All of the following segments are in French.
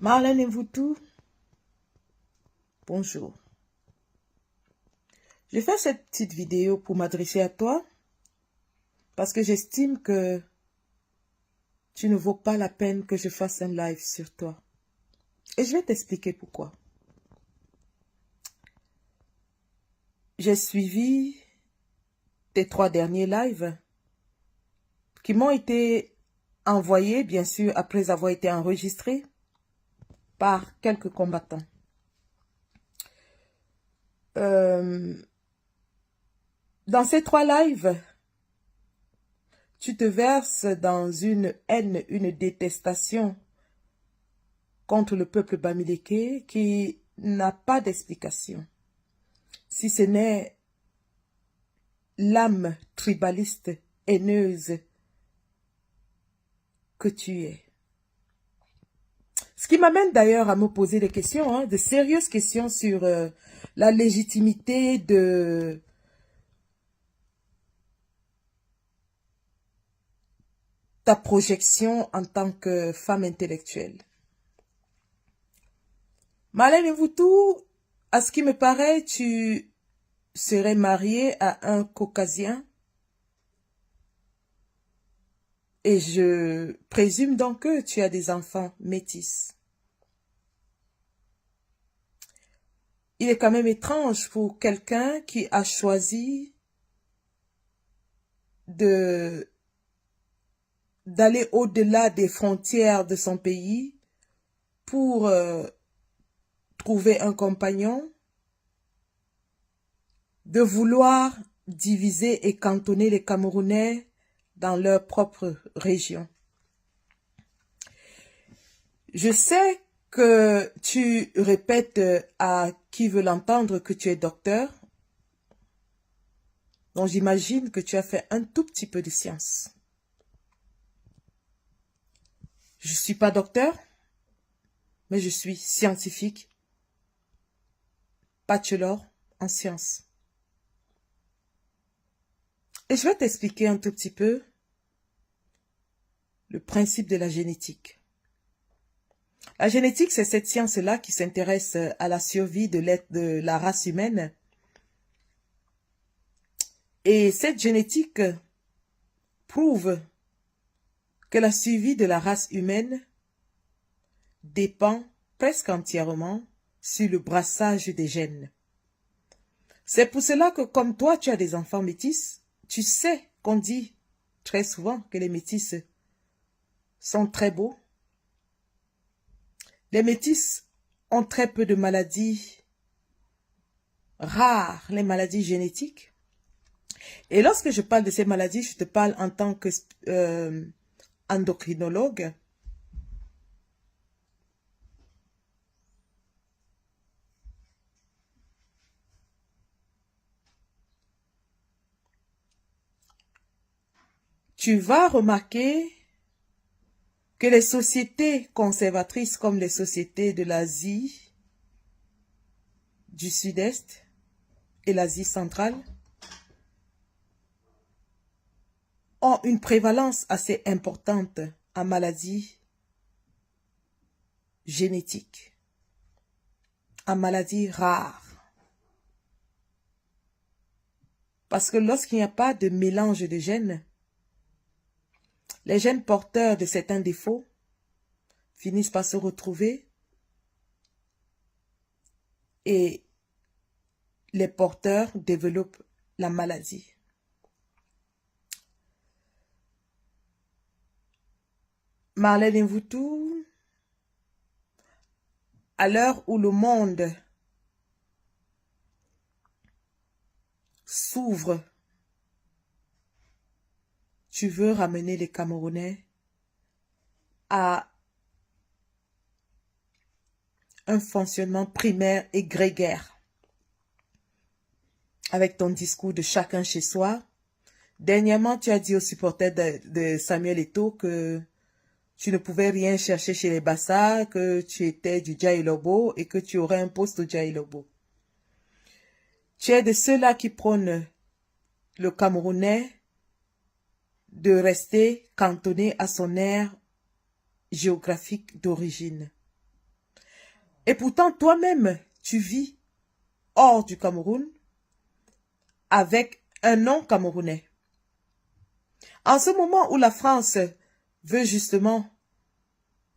Marlène Mvoutou, bonjour. Je fais cette petite vidéo pour m'adresser à toi parce que j'estime que tu ne vaux pas la peine que je fasse un live sur toi. Et je vais t'expliquer pourquoi. J'ai suivi tes 3 derniers lives qui m'ont été envoyés, bien sûr, après avoir été enregistrés par quelques combattants. Dans ces 3 lives, tu te verses dans une haine, une détestation contre le peuple bamileke qui n'a pas d'explication. Si ce n'est l'âme tribaliste, haineuse que tu es. Ce qui m'amène d'ailleurs à me poser des questions, de sérieuses questions sur la légitimité de ta projection en tant que femme intellectuelle. Marlène Mvoutou, à ce qui me paraît, tu serais mariée à un Caucasien. Et je présume donc que tu as des enfants métis. Il est quand même étrange pour quelqu'un qui a choisi d'aller au-delà des frontières de son pays pour trouver un compagnon, de vouloir diviser et cantonner les Camerounais dans leur propre région. Je sais que tu répètes à qui veut l'entendre que tu es docteur. Donc j'imagine que tu as fait un tout petit peu de science. Je ne suis pas docteur, mais je suis scientifique, bachelor en sciences. Et je vais t'expliquer un tout petit peu le principe de la génétique. La génétique, c'est cette science-là qui s'intéresse à la survie de la race humaine. Et cette génétique prouve que la survie de la race humaine dépend presque entièrement sur le brassage des gènes. C'est pour cela que comme toi, tu as des enfants métis, tu sais qu'on dit très souvent que les métis sont très beaux. Les métis ont très peu de maladies rares, les maladies génétiques. Et lorsque je parle de ces maladies, je te parle en tant que endocrinologue. Tu vas remarquer que les sociétés conservatrices comme les sociétés de l'Asie, du Sud-Est et l'Asie centrale ont une prévalence assez importante en maladies génétiques, en maladies rares. Parce que lorsqu'il n'y a pas de mélange de gènes, les gènes porteurs de certains défauts finissent par se retrouver et les porteurs développent la maladie. Marlène Mvoutou, à l'heure où le monde s'ouvre, tu veux ramener les Camerounais à un fonctionnement primaire et grégaire. Avec ton discours de chacun chez soi. Dernièrement, tu as dit aux supporters de Samuel Eto'o que tu ne pouvais rien chercher chez les Bassa, que tu étais du Djaïlobo et que tu aurais un poste au Djaïlobo. Tu es de ceux-là qui prônent le Camerounais de rester cantonné à son aire géographique d'origine. Et pourtant, toi-même, tu vis hors du Cameroun avec un nom camerounais. En ce moment où la France veut justement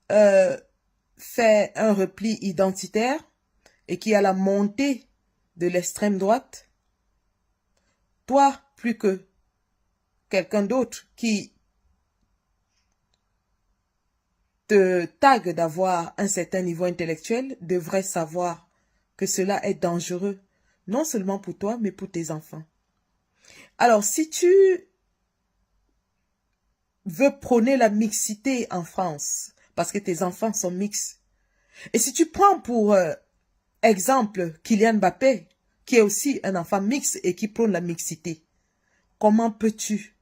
faire un repli identitaire et qui a la montée de l'extrême droite, toi, plus que quelqu'un d'autre qui te tague d'avoir un certain niveau intellectuel, devrait savoir que cela est dangereux, non seulement pour toi, mais pour tes enfants. Alors, si tu veux prôner la mixité en France, parce que tes enfants sont mixtes, et si tu prends pour exemple Kylian Mbappé, qui est aussi un enfant mixte et qui prône la mixité, comment peux-tu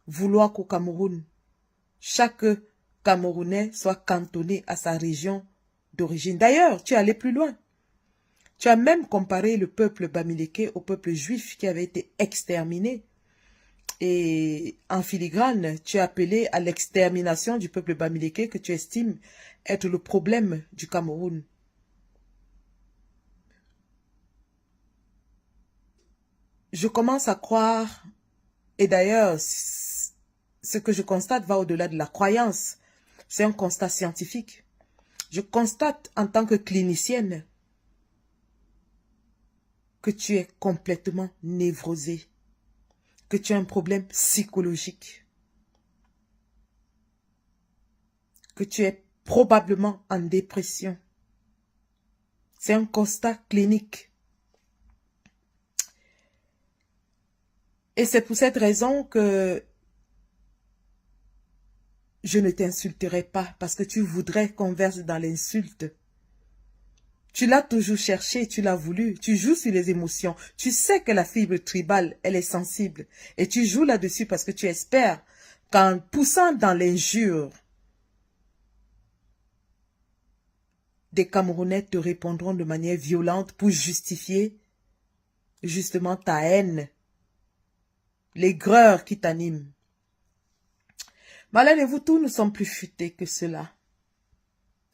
vouloir qu'au Cameroun, chaque Camerounais soit cantonné à sa région d'origine? D'ailleurs, tu es allé plus loin. Tu as même comparé le peuple bamiléké au peuple juif qui avait été exterminé. Et en filigrane, tu as appelé à l'extermination du peuple bamiléké que tu estimes être le problème du Cameroun. Je commence à croire, et d'ailleurs, ce que je constate va au-delà de la croyance. C'est un constat scientifique. Je constate en tant que clinicienne que tu es complètement névrosée, que tu as un problème psychologique, que tu es probablement en dépression. C'est un constat clinique. Et c'est pour cette raison que je ne t'insulterai pas, parce que tu voudrais qu'on verse dans l'insulte. Tu l'as toujours cherché, tu l'as voulu, tu joues sur les émotions. Tu sais que la fibre tribale, elle est sensible. Et tu joues là-dessus parce que tu espères qu'en poussant dans l'injure, des Camerounais te répondront de manière violente pour justifier justement ta haine, l'aigreur qui t'anime. Malin et vous tous, nous sommes plus futés que cela.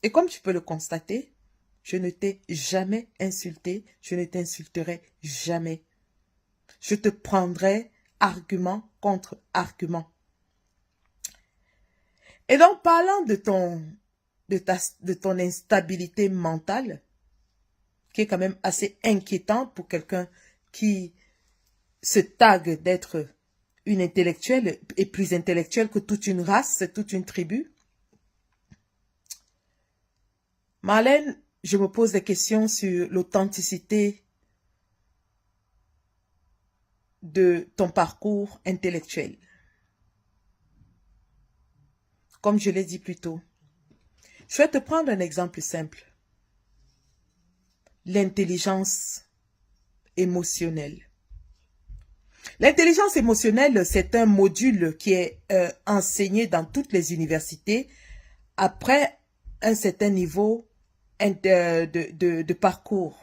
Et comme tu peux le constater, je ne t'ai jamais insulté, je ne t'insulterai jamais. Je te prendrai argument contre argument. Et donc, parlant de ton instabilité mentale, qui est quand même assez inquiétante pour quelqu'un qui se tague d'être une intellectuelle et plus intellectuelle que toute une race, toute une tribu. Marlène, je me pose des questions sur l'authenticité de ton parcours intellectuel. Comme je l'ai dit plus tôt, je vais te prendre un exemple simple. L'intelligence émotionnelle. L'intelligence émotionnelle, c'est un module qui est enseigné dans toutes les universités après un certain niveau de parcours.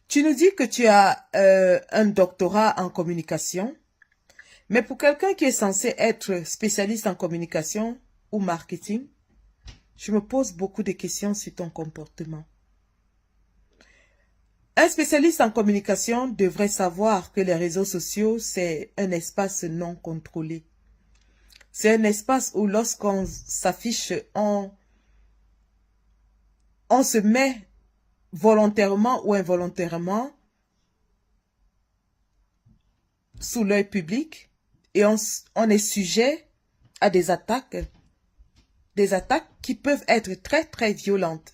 Tu nous dis que tu as un doctorat en communication, mais pour quelqu'un qui est censé être spécialiste en communication ou marketing, je me pose beaucoup de questions sur ton comportement. Un spécialiste en communication devrait savoir que les réseaux sociaux, c'est un espace non contrôlé. C'est un espace où lorsqu'on s'affiche, on se met volontairement ou involontairement sous l'œil public et on est sujet à des attaques qui peuvent être très très violentes.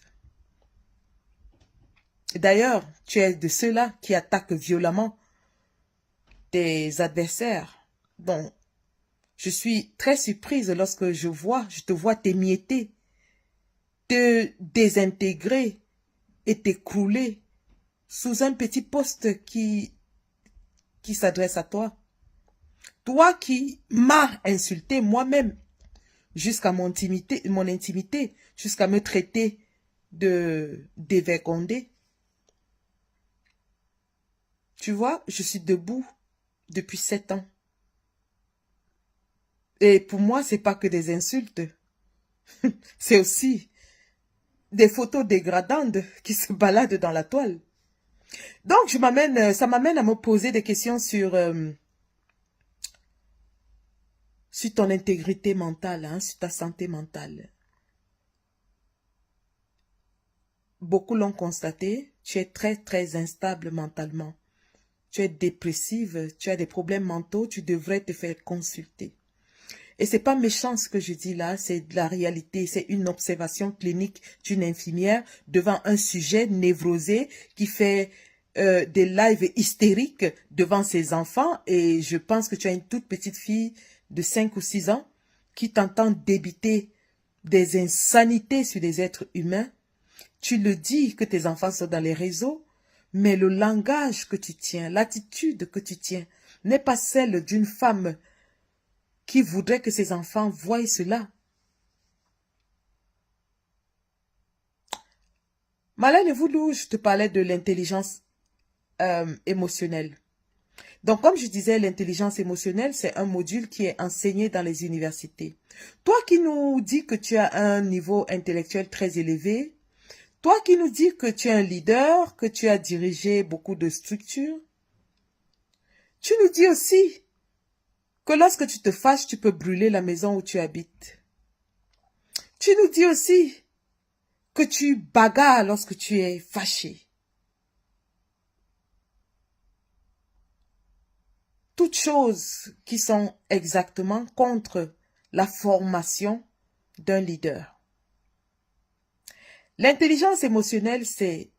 D'ailleurs, tu es de ceux-là qui attaquent violemment tes adversaires. Donc, je suis très surprise lorsque je te vois t'émietter, te désintégrer et t'écrouler sous un petit poste qui s'adresse à toi. Toi qui m'as insulté moi-même jusqu'à mon intimité, jusqu'à me traiter de dévergondé. Tu vois, je suis debout depuis 7 ans. Et pour moi, c'est pas que des insultes. C'est aussi des photos dégradantes qui se baladent dans la toile. Donc, ça m'amène à me poser des questions sur ton intégrité mentale, hein, sur ta santé mentale. Beaucoup l'ont constaté, tu es très, très instable mentalement. Tu es dépressive, tu as des problèmes mentaux, tu devrais te faire consulter. Et c'est pas méchant ce que je dis là, c'est de la réalité, c'est une observation clinique d'une infirmière devant un sujet névrosé qui fait des lives hystériques devant ses enfants. Et je pense que tu as une toute petite fille de 5 ou 6 ans qui t'entend débiter des insanités sur des êtres humains. Tu le dis que tes enfants sont dans les réseaux, mais le langage que tu tiens, l'attitude que tu tiens, n'est pas celle d'une femme qui voudrait que ses enfants voient cela. Malène Voulou, je te parlais de l'intelligence émotionnelle. Donc, comme je disais, l'intelligence émotionnelle, c'est un module qui est enseigné dans les universités. Toi qui nous dis que tu as un niveau intellectuel très élevé, toi qui nous dis que tu es un leader, que tu as dirigé beaucoup de structures, tu nous dis aussi que lorsque tu te fâches, tu peux brûler la maison où tu habites. Tu nous dis aussi que tu bagarres lorsque tu es fâché. Toutes choses qui sont exactement contre la formation d'un leader. L'intelligence émotionnelle, c'est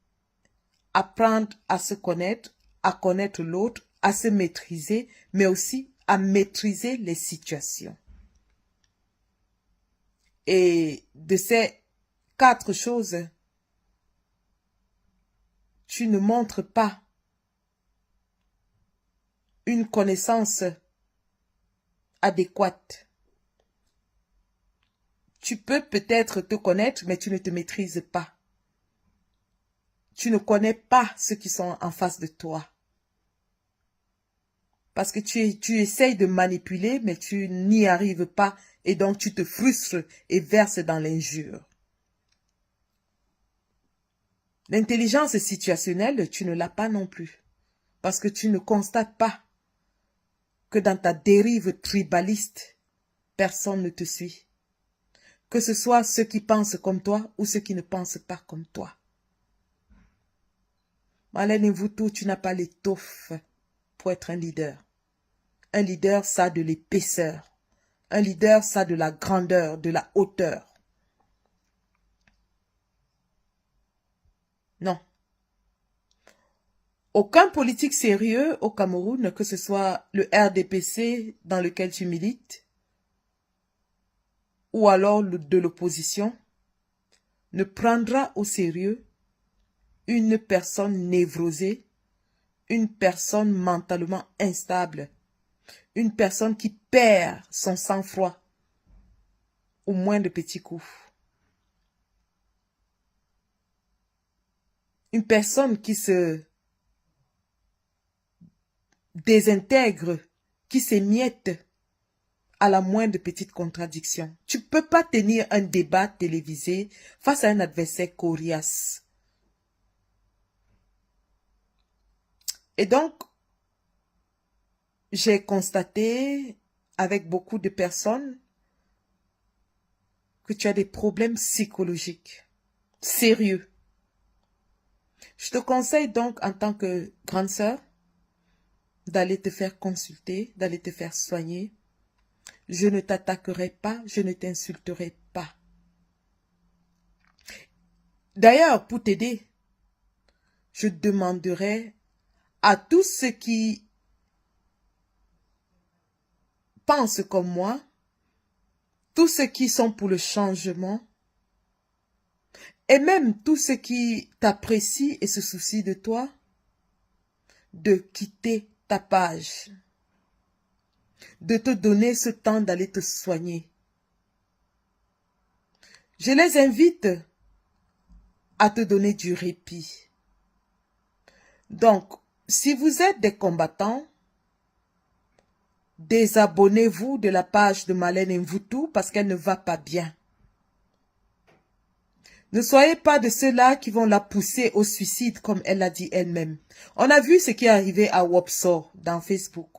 apprendre à se connaître, à connaître l'autre, à se maîtriser, mais aussi à maîtriser les situations. Et de ces 4 choses, tu ne montres pas une connaissance adéquate. Tu peux peut-être te connaître, mais tu ne te maîtrises pas. Tu ne connais pas ceux qui sont en face de toi. Parce que tu essayes de manipuler, mais tu n'y arrives pas. Et donc tu te frustres et verses dans l'injure. L'intelligence situationnelle, tu ne l'as pas non plus. Parce que tu ne constates pas que dans ta dérive tribaliste, personne ne te suit. Que ce soit ceux qui pensent comme toi ou ceux qui ne pensent pas comme toi. Malène Mvutu, tu n'as pas l'étoffe pour être un leader. Un leader, ça a de l'épaisseur. Un leader, ça a de la grandeur, de la hauteur. Non. Aucun politique sérieux au Cameroun, que ce soit le RDPC dans lequel tu milites, ou alors de l'opposition, ne prendra au sérieux une personne névrosée, une personne mentalement instable, une personne qui perd son sang-froid au moindre petit coup. Une personne qui se désintègre, qui s'émiette à la moindre petite contradiction. Tu ne peux pas tenir un débat télévisé face à un adversaire coriace. Et donc, j'ai constaté avec beaucoup de personnes que tu as des problèmes psychologiques sérieux. Je te conseille donc en tant que grande sœur d'aller te faire consulter, d'aller te faire soigner. Je ne t'attaquerai pas, je ne t'insulterai pas. D'ailleurs, pour t'aider, je demanderai à tous ceux qui pensent comme moi, tous ceux qui sont pour le changement, et même tous ceux qui t'apprécient et se soucient de toi, de quitter ta page, de te donner ce temps d'aller te soigner. Je les invite à te donner du répit. Donc, si vous êtes des combattants, désabonnez-vous de la page de Malène Mvutu parce qu'elle ne va pas bien. Ne soyez pas de ceux-là qui vont la pousser au suicide, comme elle l'a dit elle-même. On a vu ce qui est arrivé à Wopsor dans Facebook.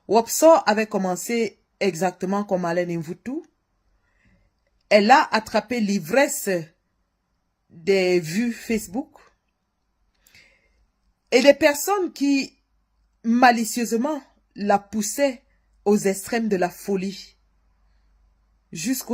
Wopsor avait commencé exactement comme Alain Mvoutou. Elle a attrapé l'ivresse des vues Facebook. Et des personnes qui, malicieusement, la poussaient aux extrêmes de la folie. Jusqu'au